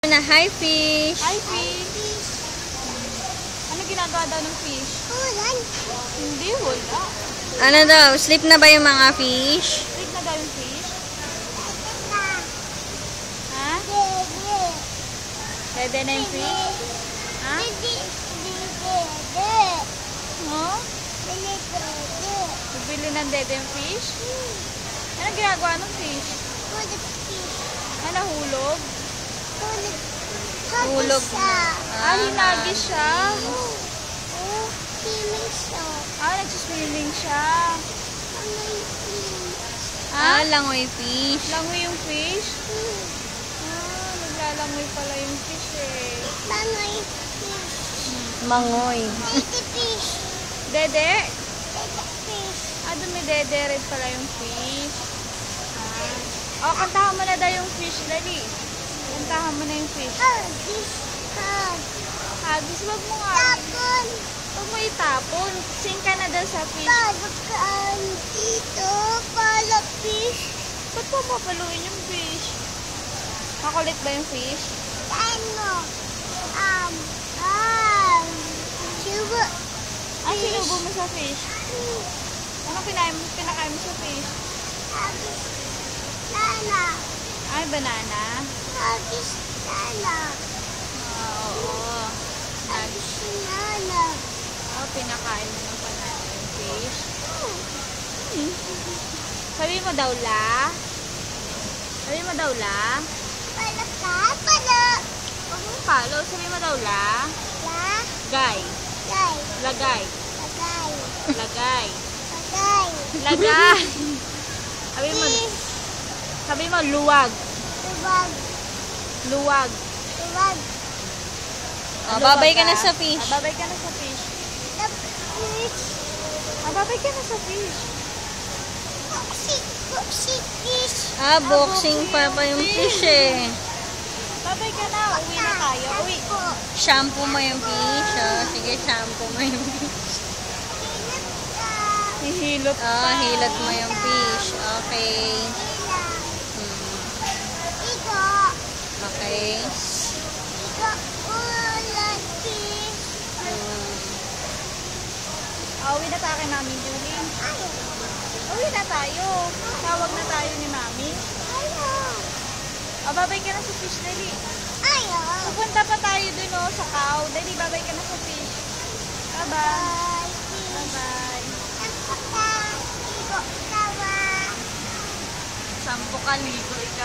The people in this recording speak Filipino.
Na, hi fish. Hi fish. Ano ginagawa daw ng fish? Ulan. Hindi, wala. Ano daw? Sleep na ba yung mga fish? Sleep na daw yung fish? Ha? Dede na yung fish? Ha? Oh? Bibili ng dede yung fish? Ano ginagawa ng fish? Ano, hulog? Hulog na. Hinagi siya. Swimming siya. Nagsiswimming siya. Langoy fish. Langoy yung fish? Naglalangoy pala yung fish eh. Langoy fish. Mangoy. Baby fish. Dede? Baby fish. Dumidede rin pala yung fish. Kantahan mo na daw yung fish, dali. Kantahan mo na yung fish. Fish. Hagis, wag mo nga. Tapon. Huwag mo itapon. Sing ka na daw sa fish. Pagkaan dito. Pala fish. Ba't mo papaluin yung fish? Makulit ba yung fish? Ano? Subo. Sinubo mo sa fish. Ano pinakain mo sa fish? Hagis. Lala. Banana. Hagis. Lala. Oo. Hagis. Lala. Pinakain mo ng banana yung fish. Sabi mo daw la. Sabi mo daw la. Pala ka. Pala. Huwag mong follow. Sabi mo daw la. La. Gay. Gay. Lagay. Lagay. Lagay. Lagay. Lagay. Sabi mo luwag. Luwag. Luwag. Luwag. Babay ka na sa fish. Babay ka na sa fish. The fish. Babay ka na sa fish. Boxing fish. Boxing pa yung fish eh. Babay ka na. Uwi na tayo. Uwi. Shampoo mo yung fish. Sige, shampoo mo yung fish. Hihilot pa. Hilot mo yung fish. Okay. Igo. Okay. Igo. Ulan fish. Uwi na tayo kay Mami Julie. Uwi na tayo. Tawag na tayo ni Mami. Babay ka na sa fish, dali. Ayaw. Pupunta pa tayo dun sa cow. Dali, babay ka na sa fish. Bye-bye. Bye-bye. Igo. Tawa. 10 ka ligo ikaw.